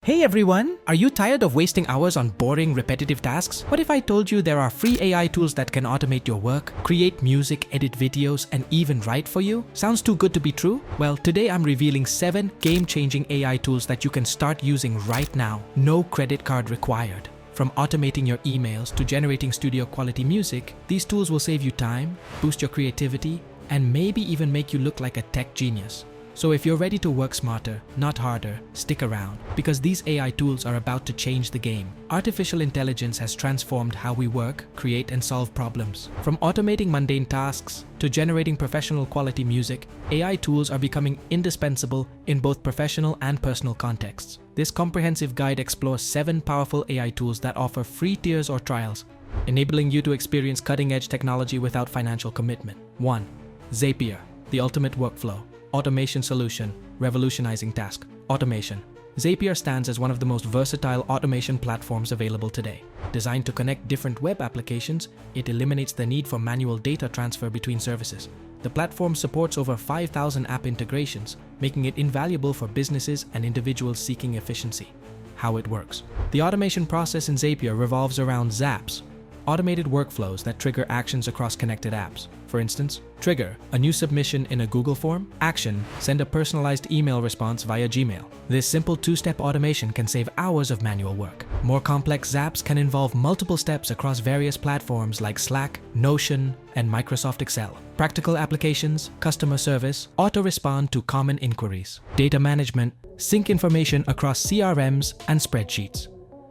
Hey everyone! Are you tired of wasting hours on boring, repetitive tasks? What if I told you there are free AI tools that can automate your work, create music, edit videos, and even write for you? Sounds too good to be true? Well, today I'm revealing 7 game-changing AI tools that you can start using right now. No credit card required. From automating your emails to generating studio-quality music, these tools will save you time, boost your creativity, and maybe even make you look like a tech genius. So if you're ready to work smarter, not harder, stick around, because these AI tools are about to change the game. Artificial intelligence has transformed how we work, create, and solve problems. From automating mundane tasks to generating professional quality music, AI tools are becoming indispensable in both professional and personal contexts. This comprehensive guide explores 7 powerful AI tools that offer free tiers or trials, enabling you to experience cutting-edge technology without financial commitment. 1. Zapier, the ultimate workflow. Automation solution, revolutionizing task. Automation. Zapier stands as one of the most versatile automation platforms available today. Designed to connect different web applications, it eliminates the need for manual data transfer between services. The platform supports over 5,000 app integrations, making it invaluable for businesses and individuals seeking efficiency. How it works. The automation process in Zapier revolves around zaps, automated workflows that trigger actions across connected apps. For instance, trigger a new submission in a Google form. Action, send a personalized email response via Gmail. This simple 2-step automation can save hours of manual work. More complex zaps can involve multiple steps across various platforms like Slack, Notion, and Microsoft Excel. Practical applications, customer service, auto-respond to common inquiries. Data management, sync information across CRMs and spreadsheets.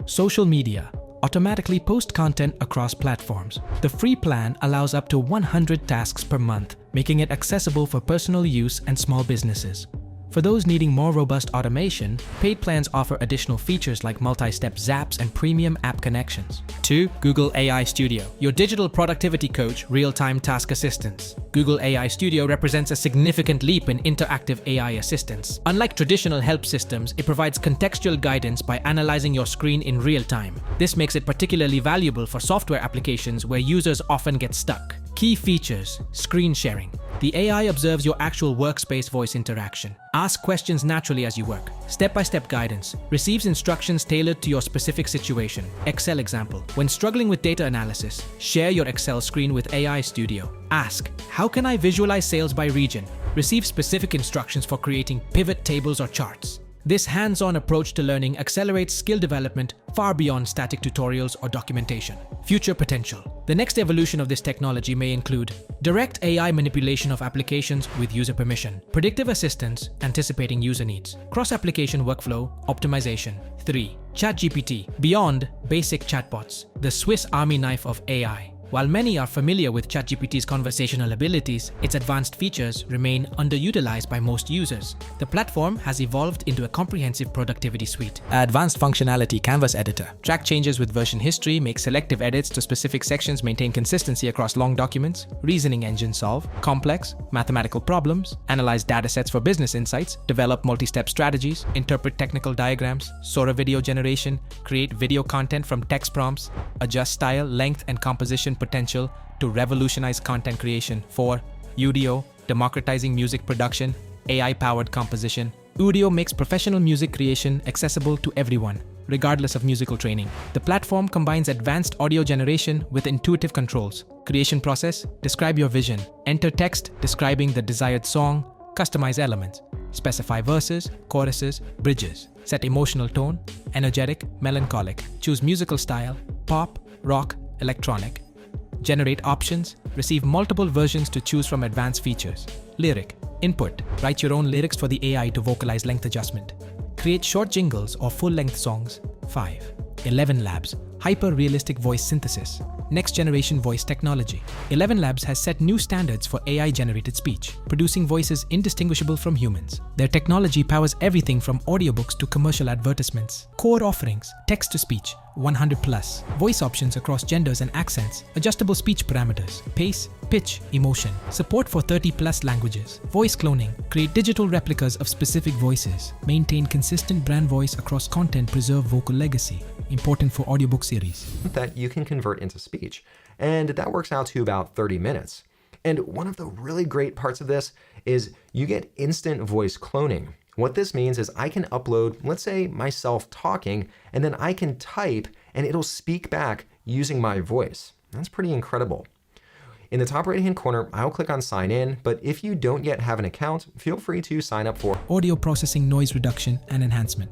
Social media, automatically post content across platforms. The free plan allows up to 100 tasks per month, making it accessible for personal use and small businesses. For those needing more robust automation, paid plans offer additional features like multi-step zaps and premium app connections. 2. Google AI Studio, your digital productivity coach, real-time task assistance. Google AI Studio represents a significant leap in interactive AI assistance. Unlike traditional help systems, it provides contextual guidance by analyzing your screen in real time. This makes it particularly valuable for software applications where users often get stuck. Key features: screen sharing. The AI observes your actual workspace voice interaction. Ask questions naturally as you work. Step-by-step guidance. Receives instructions tailored to your specific situation. Excel example. When struggling with data analysis, share your Excel screen with AI Studio. Ask, how can I visualize sales by region? Receive specific instructions for creating pivot tables or charts. This hands-on approach to learning accelerates skill development far beyond static tutorials or documentation. Future potential. The next evolution of this technology may include direct AI manipulation of applications with user permission, predictive assistance anticipating user needs, cross-application workflow optimization. 3. ChatGPT, beyond basic chatbots, the Swiss Army knife of AI. While many are familiar with ChatGPT's conversational abilities, its advanced features remain underutilized by most users. The platform has evolved into a comprehensive productivity suite. Advanced functionality canvas editor. Track changes with version history, make selective edits to specific sections, maintain consistency across long documents. Reasoning engine solve complex mathematical problems, analyze datasets for business insights, develop multi-step strategies, interpret technical diagrams, Sora video generation, create video content from text prompts, adjust style, length, and composition potential to revolutionize content creation. 4. Udio, democratizing music production, AI-powered composition. Udio makes professional music creation accessible to everyone, regardless of musical training. The platform combines advanced audio generation with intuitive controls. Creation process, describe your vision. Enter text describing the desired song, customize elements. Specify verses, choruses, bridges. Set emotional tone, energetic, melancholic. Choose musical style, pop, rock, electronic. Generate options, receive multiple versions to choose from advanced features. Lyric, input, write your own lyrics for the AI to vocalize length adjustment. Create short jingles or full-length songs. 5. 11 Labs, hyper-realistic voice synthesis. Next-generation voice technology. 11 Labs has set new standards for AI-generated speech, producing voices indistinguishable from humans. Their technology powers everything from audiobooks to commercial advertisements. Core offerings, text-to-speech, 100+. Voice options across genders and accents. Adjustable speech parameters. Pace, pitch, emotion. Support for 30+ languages. Voice cloning. Create digital replicas of specific voices. Maintain consistent brand voice across content. Preserve vocal legacy. Important for audiobook series. That you can convert into speech. And that works out to about 30 minutes. And one of the really great parts of this is you get instant voice cloning, What this means is I can upload, let's say, myself talking, and then I can type and it'll speak back using my voice. That's pretty incredible. In the top right-hand corner, I'll click on sign in, but if you don't yet have an account, feel free to sign up for audio processing, noise reduction and enhancement,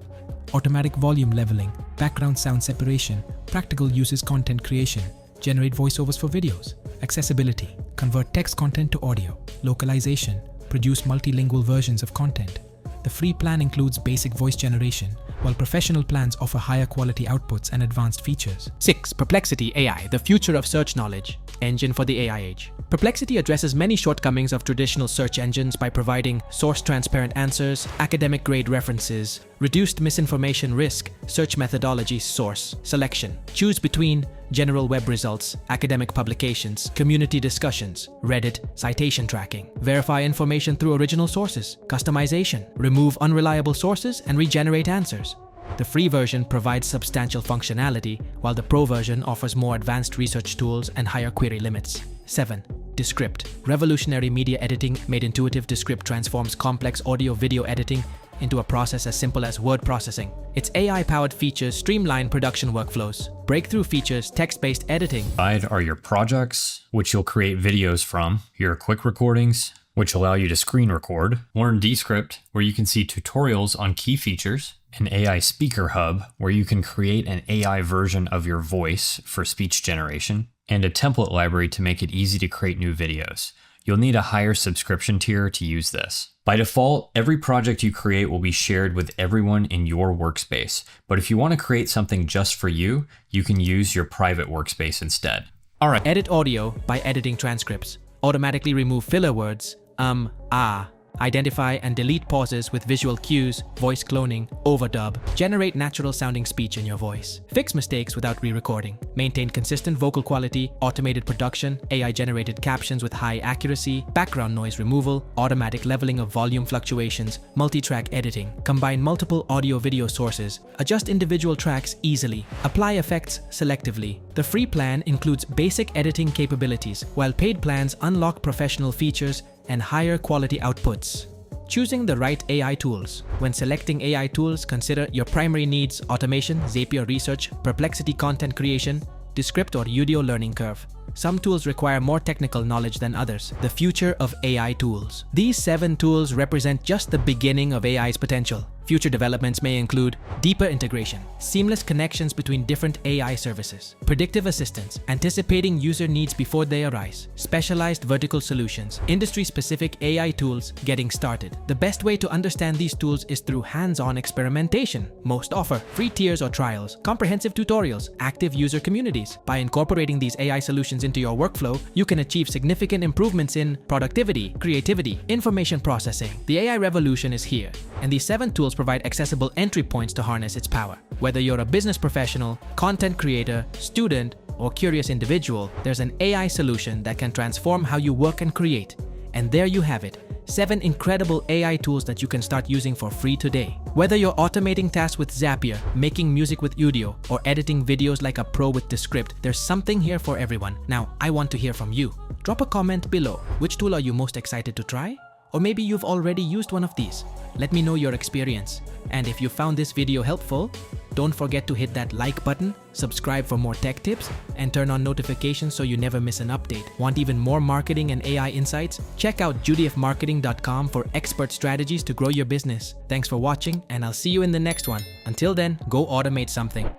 automatic volume leveling, background sound separation, practical uses content creation, generate voiceovers for videos, accessibility, convert text content to audio, localization, produce multilingual versions of content. The free plan includes basic voice generation, while professional plans offer higher quality outputs and advanced features. 6. Perplexity AI, the future of search knowledge, engine for the AI age. Perplexity addresses many shortcomings of traditional search engines by providing source-transparent answers, academic-grade references, reduced misinformation risk, search methodology source, selection. Choose between general web results, academic publications, community discussions, Reddit, citation tracking. Verify information through original sources, customization, remove unreliable sources, and regenerate answers. The free version provides substantial functionality, while the pro version offers more advanced research tools and higher query limits. 7. Descript. Revolutionary media editing made intuitive. Descript transforms complex audio-video editing into a process as simple as word processing. Its AI-powered features streamline production workflows. Breakthrough features text-based editing. Side are your projects, which you'll create videos from, your quick recordings, which allow you to screen record, Learn Descript, where you can see tutorials on key features, an AI speaker hub, where you can create an AI version of your voice for speech generation, and a template library to make it easy to create new videos. You'll need a higher subscription tier to use this. By default, every project you create will be shared with everyone in your workspace, but if you want to create something just for you, you can use your private workspace instead. All right. Edit audio by editing transcripts. Automatically remove filler words, identify and delete pauses with visual cues, voice cloning, overdub. Generate natural sounding speech in your voice. Fix mistakes without re-recording. Maintain consistent vocal quality, automated production, AI-generated captions with high accuracy, background noise removal, automatic leveling of volume fluctuations, multi-track editing. Combine multiple audio-video sources. Adjust individual tracks easily. Apply effects selectively. The free plan includes basic editing capabilities, while paid plans unlock professional features and higher quality outputs. Choosing the right AI tools. When selecting AI tools, consider your primary needs: automation, Zapier research, Perplexity content creation, Descript or Udio learning curve. Some tools require more technical knowledge than others. The future of AI tools. These 7 tools represent just the beginning of AI's potential. Future developments may include deeper integration, seamless connections between different AI services, predictive assistance, anticipating user needs before they arise, specialized vertical solutions, industry-specific AI tools. Getting started. The best way to understand these tools is through hands-on experimentation. Most offer free tiers or trials, comprehensive tutorials, active user communities. By incorporating these AI solutions into your workflow, you can achieve significant improvements in productivity, creativity, information processing. The AI revolution is here, and these 7 tools provide accessible entry points to harness its power. Whether you're a business professional, content creator, student, or curious individual, there's an AI solution that can transform how you work and create. And there you have it, 7 incredible AI tools that you can start using for free today. Whether you're automating tasks with Zapier, making music with Udio, or editing videos like a pro with Descript, there's something here for everyone. Now, I want to hear from you. Drop a comment below. Which tool are you most excited to try? Or maybe you've already used one of these. Let me know your experience. And if you found this video helpful, don't forget to hit that like button, subscribe for more tech tips, and turn on notifications so you never miss an update. Want even more marketing and AI insights? Check out judifmarketing.com for expert strategies to grow your business. Thanks for watching, and I'll see you in the next one. Until then, go automate something.